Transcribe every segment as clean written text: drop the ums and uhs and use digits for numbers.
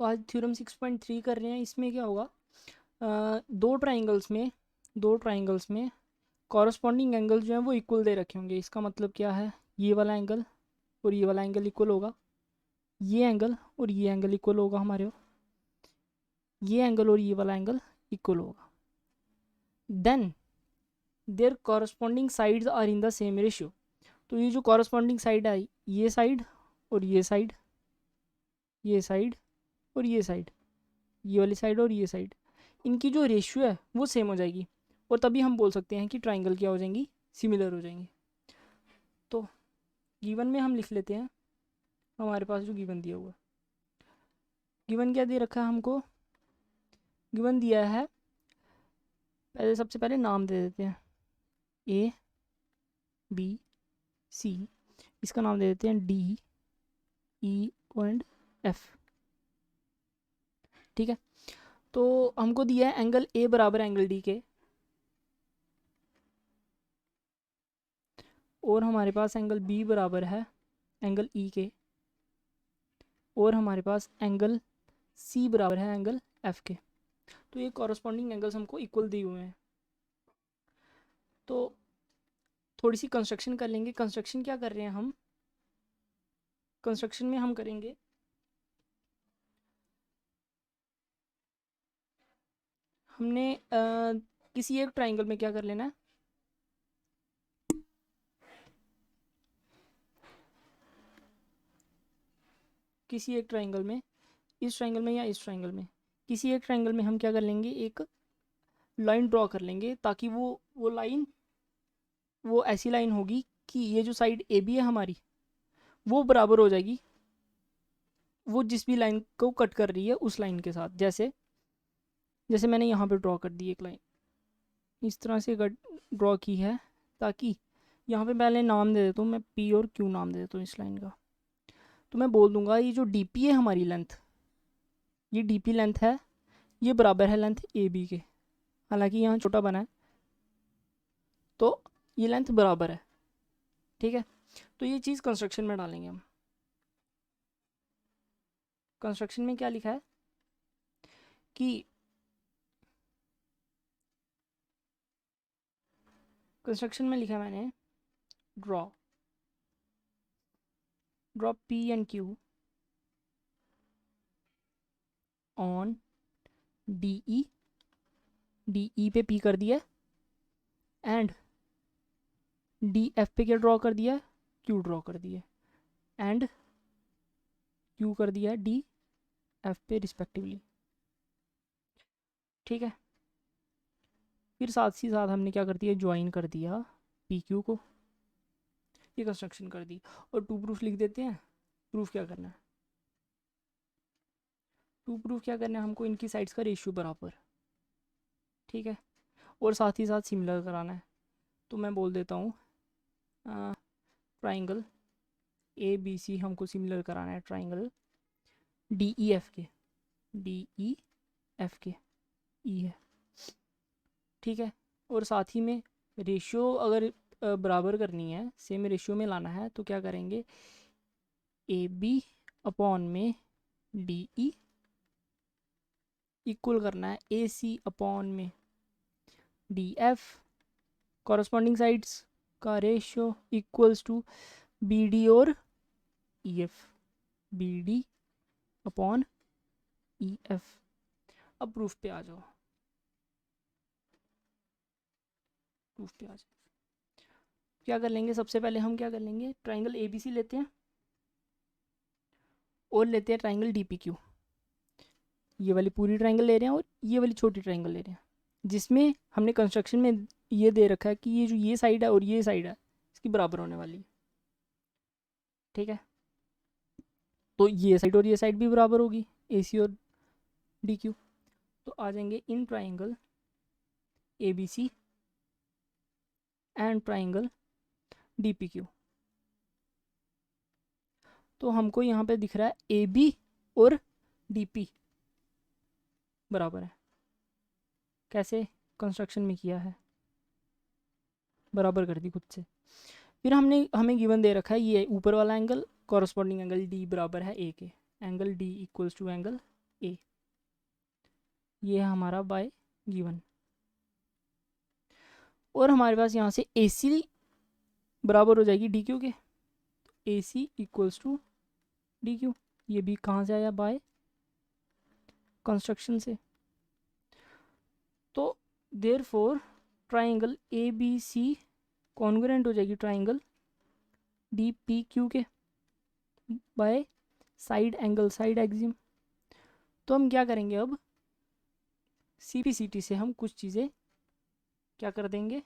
तो आज थ्योरम 6.3 कर रहे हैं। इसमें क्या होगा, दो ट्राइंगल्स में कॉरस्पॉन्डिंग एंगल जो है वो इक्वल दे रखे होंगे। इसका मतलब क्या है, ये वाला एंगल और ये वाला एंगल इक्वल होगा, ये एंगल और ये एंगल इक्वल होगा हमारे, ये एंगल और ये वाला एंगल इक्वल होगा। Then their corresponding sides are in the same ratio. तो ये जो कॉरस्पॉन्डिंग साइड है, ये साइड और ये साइड, ये साइड और ये साइड, ये वाली साइड और ये साइड, इनकी जो रेशियो है वो सेम हो जाएगी, और तभी हम बोल सकते हैं कि ट्राइंगल क्या हो जाएंगी, सिमिलर हो जाएंगी। तो गिवन में हम लिख लेते हैं हमारे पास जो गिवन दिया हुआ है। गिवन क्या दे रखा है हमको, गिवन दिया है, पहले सबसे पहले नाम दे देते हैं, ए बी सी, इसका नाम दे देते हैं डी ई एंड एफ। ठीक है, तो हमको दिया है एंगल ए बराबर एंगल डी के, और हमारे पास एंगल बी बराबर है एंगल ई के, और हमारे पास एंगल सी बराबर है एंगल एफ के। तो ये कॉरस्पॉन्डिंग एंगल्स हमको इक्वल दिए हुए हैं। तो थोड़ी सी कंस्ट्रक्शन कर लेंगे। कंस्ट्रक्शन क्या कर रहे हैं हम, कंस्ट्रक्शन में हम करेंगे, हमने किसी एक ट्राइंगल में क्या कर लेना है, किसी एक ट्राइंगल में, इस ट्राइंगल में या इस ट्राइंगल में, किसी एक ट्राइंगल में हम क्या कर लेंगे, एक लाइन ड्रॉ कर लेंगे, ताकि वो लाइन, वो ऐसी लाइन होगी कि ये जो साइड ए बी है हमारी, वो बराबर हो जाएगी वो जिस भी लाइन को कट कर रही है उस लाइन के साथ। जैसे जैसे मैंने यहाँ पे ड्रॉ कर दी एक लाइन, इस तरह से ड्रॉ की है, ताकि यहाँ पे पहले नाम दे देता हूँ मैं, पी और क्यू नाम दे देता हूँ इस लाइन का। तो मैं बोल दूंगा ये जो डी पी है हमारी लेंथ, ये डी पी लेंथ है, ये बराबर है लेंथ ए बी के। हालांकि यहाँ छोटा बना है, तो ये लेंथ बराबर है। ठीक है, तो ये चीज़ कंस्ट्रक्शन में डालेंगे हम। कंस्ट्रक्शन में क्या लिखा है कि, कंस्ट्रक्शन में लिखा है मैंने, draw draw P and Q on D E पे पी कर दिया, एंड डी एफ पे क्या ड्रॉ कर दिया, क्यू ड्रॉ कर दिया, एंड क्यू कर दिया डी एफ पे रिस्पेक्टिवली। ठीक है, फिर साथ ही साथ हमने क्या कर दिया, ज्वाइन कर दिया पी क्यू को, ये कंस्ट्रक्शन कर दी। और टू प्रूफ लिख देते हैं। प्रूफ क्या करना है, टू प्रूफ क्या करना है हमको, इनकी साइड्स का रेशियो बराबर। ठीक है, और साथ ही साथ सिमिलर कराना है। तो मैं बोल देता हूँ ट्राइंगल ए बी सी हमको सिमिलर कराना है ट्राइंगल डी ई एफ के, डी ई एफ के, ई है। ठीक है, और साथ ही में रेशियो अगर बराबर करनी है, सेम रेशियो में लाना है, तो क्या करेंगे, ए बी अपॉन में डी ई इक्वल करना है ए सी अपॉन में डी एफ, कॉरस्पॉन्डिंग साइड्स का ratio equals to B D और E F, B D upon E F. अब प्रूफ पे आ जाओ, प्रूफ पे आ जाओ। क्या कर लेंगे, सबसे पहले हम क्या कर लेंगे, ट्राइंगल ए बी सी लेते हैं, और लेते हैं ट्राइंगल डी पी क्यू। ये वाली पूरी ट्राइंगल ले रहे हैं और ये वाली छोटी ट्राइंगल ले रहे हैं, जिसमें हमने कंस्ट्रक्शन में ये दे रखा है कि ये जो ये साइड है और ये साइड है इसकी बराबर होने वाली है। ठीक है, तो ये साइड और ये साइड भी बराबर होगी, ए सी और डी क्यू। तो आ जाएंगे in triangle A B C and triangle D P Q. तो हमको यहाँ पे दिख रहा है ए बी और डी पी बराबर है। कैसे कंस्ट्रक्शन में किया है, बराबर कर दी खुद से। फिर हमें गिवन दे रखा है ये ऊपर वाला एंगल, कॉरस्पॉन्डिंग एंगल डी बराबर है ए के, angle D equals to angle A, ये है हमारा बाय गिवन। और हमारे पास यहाँ से ए सी बराबर हो जाएगी डी क्यू के, A C equals to D Q. ये भी कहाँ से आया? बाय कंस्ट्रक्शन से। तो therefore triangle A B C congruent हो जाएगी ट्राइंगल डी पी क्यू के by side angle, side axiom. तो हम क्या करेंगे अब, सी पी सी टी से हम कुछ चीज़ें क्या कर देंगे,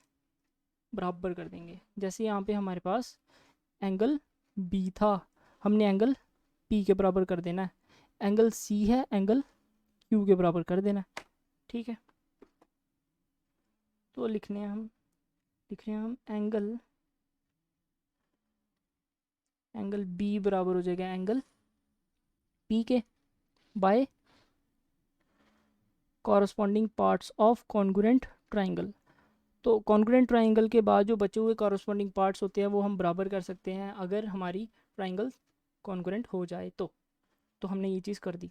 बराबर कर देंगे। जैसे यहाँ पे हमारे पास एंगल बी था, हमने एंगल पी के बराबर कर देना है। एंगल सी है, एंगल क्यू के बराबर कर देना है। ठीक है, तो लिख रहे हैं हम एंगल बी बराबर हो जाएगा एंगल पी के by corresponding parts of congruent triangle. तो कॉन्ग्रुएंट ट्राइंगल के बाद जो बचे हुए कॉरस्पॉन्डिंग पार्ट्स होते हैं वो हम बराबर कर सकते हैं अगर हमारी ट्राइंगल कॉन्ग्रुएंट हो जाए तो हमने ये चीज़ कर दी।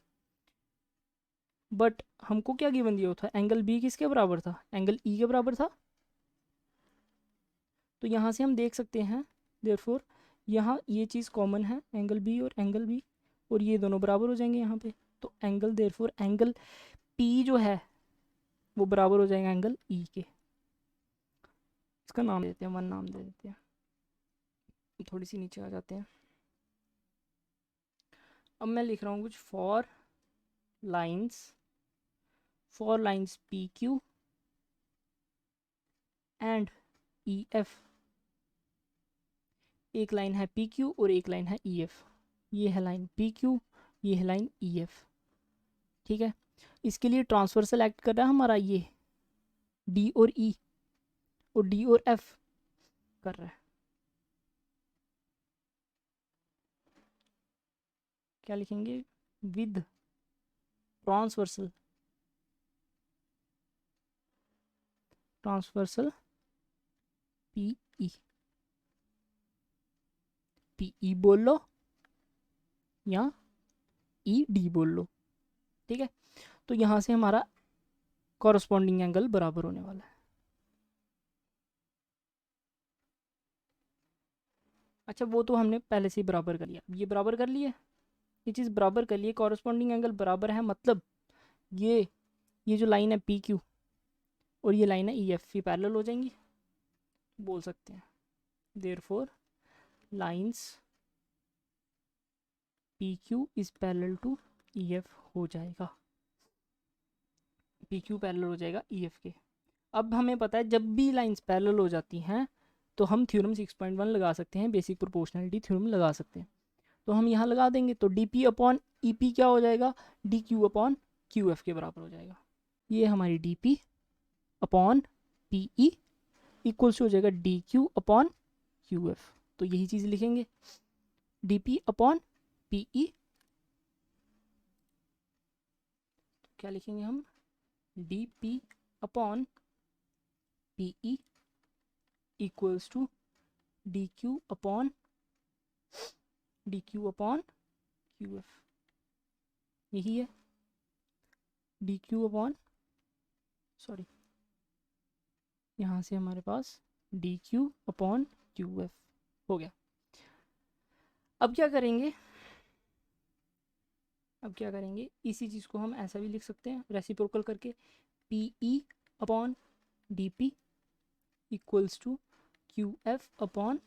बट हमको क्या गिवन दिया था, एंगल बी किसके बराबर था? एंगल ई के बराबर था। तो यहाँ से हम देख सकते हैं देयरफॉर यहाँ ये चीज़ कॉमन है, एंगल बी और एंगल बी, और ये दोनों बराबर हो जाएंगे यहाँ पे। तो एंगल देयरफॉर एंगल पी जो है वो बराबर हो जाएगा एंगल ई के। इसका नाम देते हैं, वन नाम दे देते हैं। थोड़ी सी नीचे आ जाते हैं। अब मैं लिख रहा हूँ कुछ for lines P Q and E F. एक लाइन है पी क्यू और एक लाइन है ई एफ। ये है लाइन पी क्यू, ये है लाइन ई एफ। ठीक है, इसके लिए ट्रांसवर्सल एक्ट कर रहा है हमारा ये डी और ई, और डी और एफ कर रहा है। क्या लिखेंगे? विद ट्रांसवर्सल पी ई बोल लो या ई डी बोल लो। ठीक है, तो यहाँ से हमारा कॉरस्पॉन्डिंग एंगल बराबर होने वाला है। अच्छा, वो तो हमने पहले से ही बराबर कर लिया। ये बराबर कर लिए, ये चीज़ बराबर कर लिए, कॉरस्पॉन्डिंग एंगल बराबर है, मतलब ये जो लाइन है पी क्यू और ये लाइन है ई एफ, ये पैरेलल हो जाएंगी, बोल सकते हैं therefore lines P Q is parallel to E F हो जाएगा, पी क्यू पैरेलल हो जाएगा ई एफ के। अब हमें पता है जब भी लाइंस पैरेलल हो जाती हैं तो हम थ्योरम 6.1 लगा सकते हैं, बेसिक प्रोपोर्शनलिटी थ्योरम लगा सकते हैं। तो हम यहाँ लगा देंगे, तो D P upon E P क्या हो जाएगा? D Q upon Q F के बराबर हो जाएगा। ये हमारी D P upon P E equals हो जाएगा D Q upon Q F. तो यही चीज़ लिखेंगे, D P upon P E. क्या लिखेंगे हम? D P upon P E equals to D Q upon Q F. यही है डी क्यू अपॉन, सॉरी, यहाँ से हमारे पास D Q upon Q F हो गया। अब क्या करेंगे, इसी चीज़ को हम ऐसा भी लिख सकते हैं रेसिप्रोकल करके, P E upon D P equals to Q F upon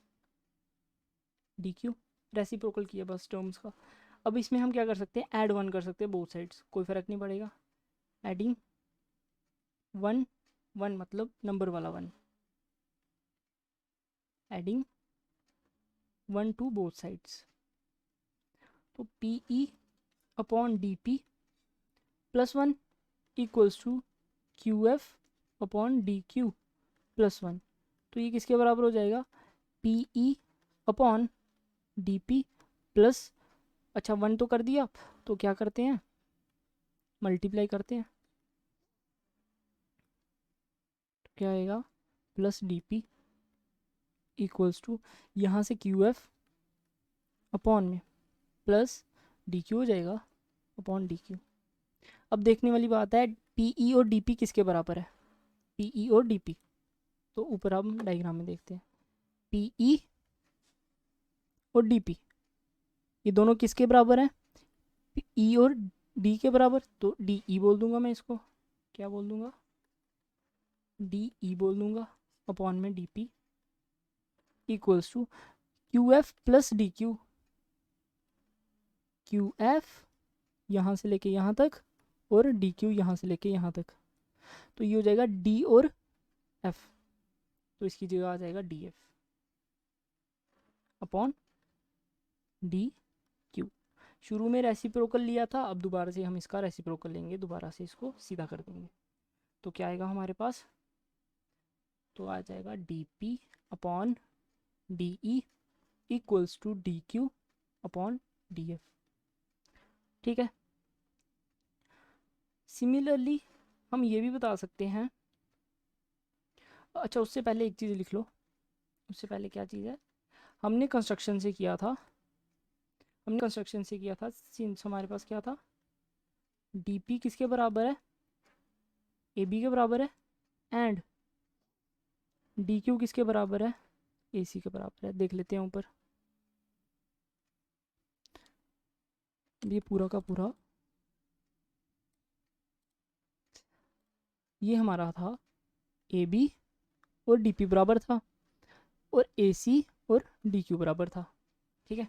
D Q. Reciprocal किया बस टर्म्स का। अब इसमें हम क्या कर सकते हैं, ऐड वन कर सकते हैं बोथ साइड्स, कोई फ़र्क नहीं पड़ेगा। एडिंग वन मतलब नंबर वाला one, adding 1 to both sides. तो P E upon D P plus 1 equals to Q F upon D Q plus 1। तो ये किसके बराबर हो जाएगा? P E upon D P plus, अच्छा 1 तो कर दिया, तो क्या करते हैं, मल्टीप्लाई करते हैं। तो क्या आएगा? Plus D P equals to, यहाँ से क्यू एफ अपॉन में प्लस डी क्यू हो जाएगा अपॉन डी क्यू। अब देखने वाली बात है पीई और डीपी किसके बराबर है, पीई और डीपी। तो ऊपर हम डायग्राम में देखते हैं पीई और डीपी ये दोनों किसके बराबर हैं, ई और डी के बराबर। तो डी ई बोल दूंगा मैं इसको, क्या बोल दूंगा, डी ई बोल दूंगा अपॉन में D P equals to Q F plus D Q, Q F यहाँ से लेके यहाँ तक और डी क्यू यहाँ से लेके यहाँ तक। तो ये हो जाएगा डी और एफ, तो इसकी जगह आ जाएगा D F upon D Q. शुरू में रेसिप्रोकल लिया था, अब दोबारा से हम इसका रेसिप्रोकल लेंगे, दोबारा से इसको सीधा कर देंगे। तो क्या आएगा हमारे पास, तो आ जाएगा D P upon D E equals to D Q upon D F. ठीक है। सिमिलरली हम ये भी बता सकते हैं, अच्छा उससे पहले एक चीज़ लिख लो, उससे पहले क्या चीज़ है, हमने कंस्ट्रक्शन से किया था, हमने कंस्ट्रक्शन से किया था सिंस हमारे पास क्या था, डीपी किसके बराबर है, ए बी के बराबर है, एंड डी क्यू किसके बराबर है, ए सी के बराबर है। देख लेते हैं ऊपर, ये पूरा का पूरा ये हमारा था ए बी और डी पी बराबर था और ए सी और डी क्यू बराबर था। ठीक है,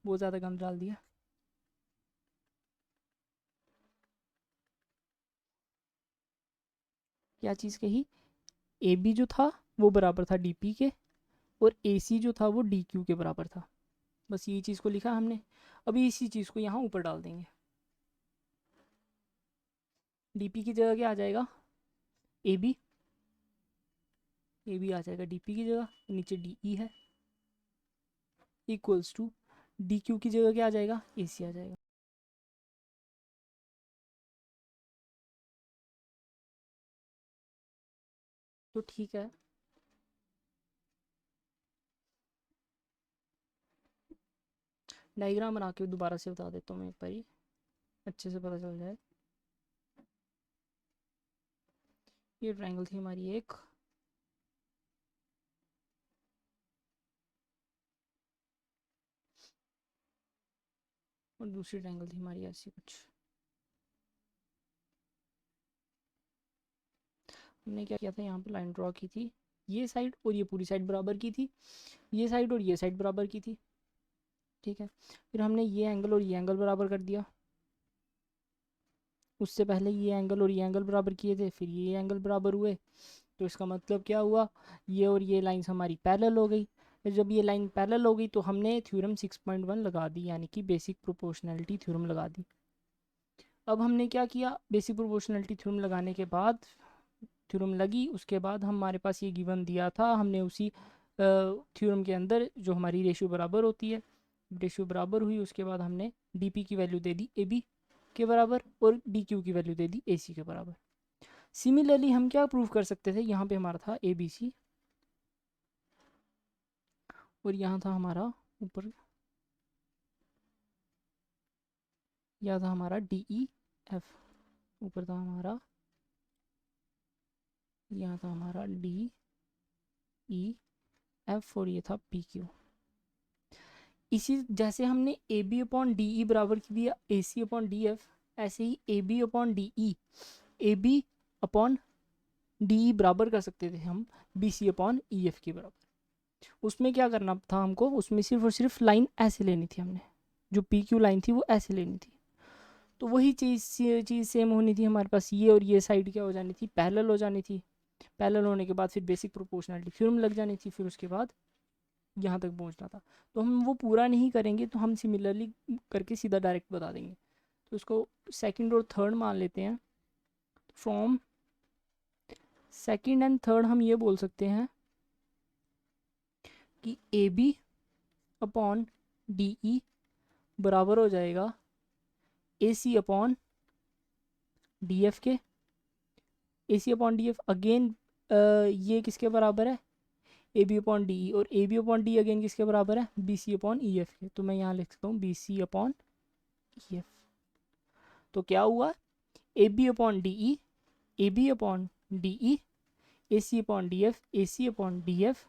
बहुत ज़्यादा गंद डाल दिया। क्या चीज़ कही, ए बी जो था वो बराबर था डी पी के और ए सी जो था वो डी क्यू के बराबर था। बस ये चीज़ को लिखा हमने। अभी इसी चीज़ को यहाँ ऊपर डाल देंगे। डी पी की जगह क्या आ जाएगा, ए बी, ए बी आ जाएगा डी पी की जगह, नीचे डी ई है इक्वल्स टू डी क्यू की जगह क्या आ जाएगा, ए सी आ जाएगा। तो ठीक है, डायग्राम बना के दोबारा से बता देता हूँ मैं एक बार ही, अच्छे से पता चल जाए। ये ट्रायंगल थी हमारी एक, और दूसरी ट्रायंगल थी हमारी ऐसी कुछ। हमने क्या किया था, यहाँ पे लाइन ड्रॉ की थी, ये साइड और ये पूरी साइड बराबर की थी, ये साइड और ये साइड बराबर की थी। ठीक है, फिर हमने ये एंगल और ये एंगल बराबर कर दिया। उससे पहले ये एंगल और ये एंगल बराबर किए थे, फिर ये एंगल बराबर हुए। तो इसका मतलब क्या हुआ, ये और ये लाइंस हमारी पैरेलल हो गई। फिर जब ये लाइन पैरेलल हो गई तो हमने थ्योरम 6.1 लगा दी, यानी कि बेसिक प्रोपोर्शनैलिटी थ्योरम लगा दी। अब हमने क्या किया, बेसिक प्रोपोर्शनैलिटी थ्योरम लगाने के बाद, थ्योरम लगी उसके बाद हमारे पास ये गिवन दिया था, हमने उसी थ्योरम के अंदर जो हमारी रेशियो बराबर होती है, रेशियो बराबर हुई, उसके बाद हमने डी की value they the A B के बराबर और डी क्यू की वैल्यू दे दी ए सी के बराबर। सिमिलरली हम क्या प्रूव कर सकते थे, यहाँ पे हमारा था ए बी सी और यहाँ था हमारा ऊपर, यहाँ था हमारा डी ई एफ, ऊपर था हमारा, यहाँ था हमारा डी ई एफ और ये था पी क्यू। इसी जैसे हमने A B upon D E बराबर की दिया A C upon D F, ऐसे ही A B upon D E, A B upon D E बराबर कर सकते थे हम B C upon E F के बराबर। उसमें क्या करना था हमको, उसमें सिर्फ और सिर्फ लाइन ऐसे लेनी थी हमने, जो पी क्यू लाइन थी वो ऐसे लेनी थी। तो वही चीज़ सेम होनी थी हमारे पास, ये और ये साइड क्या हो जानी थी, पैरेलल हो जानी थी। पैरेलल होने के बाद फिर बेसिक प्रोपोर्शनैलिटी थ्योरम लग जानी थी, फिर उसके बाद यहाँ तक पहुँचना था। तो हम वो पूरा नहीं करेंगे, तो हम सिमिलरली करके सीधा डायरेक्ट बता देंगे। तो उसको सेकंड और थर्ड मान लेते हैं। फ्रॉम सेकंड एंड थर्ड हम ये बोल सकते हैं कि A B upon D E बराबर हो जाएगा A C upon D F के। A C upon D F again ये किसके बराबर है, A B upon D E, और A B upon D again किसके बराबर है, B C upon E F के। तो मैं यहाँ लिख सकता हूँ B C upon E F. तो क्या हुआ, A B upon D E, A B upon D E, A C upon D F, A C upon D F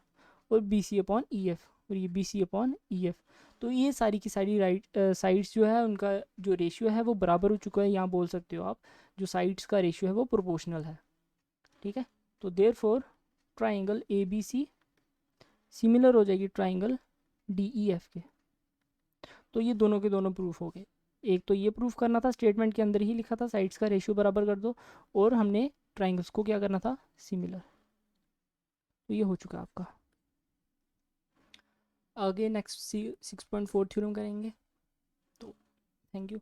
और B C upon E F, और ये B C upon E F. तो ये सारी की सारी साइड्स जो है उनका जो रेशियो है वो बराबर हो चुका है। यहाँ बोल सकते हो आप जो साइड्स का रेशियो है वो प्रोपोर्शनल है। ठीक है, तो there four triangle A B C similar हो जाएगी ट्राइंगल डी ई एफ के। तो ये दोनों के दोनों प्रूफ हो गए। एक तो ये प्रूफ करना था, स्टेटमेंट के अंदर ही लिखा था साइड्स का रेशियो बराबर कर दो, और हमने ट्राइंगल्स को क्या करना था, सिमिलर। तो ये हो चुका है आपका। आगे नेक्स्ट 6.4 थ्योरम करेंगे। तो थैंक यू।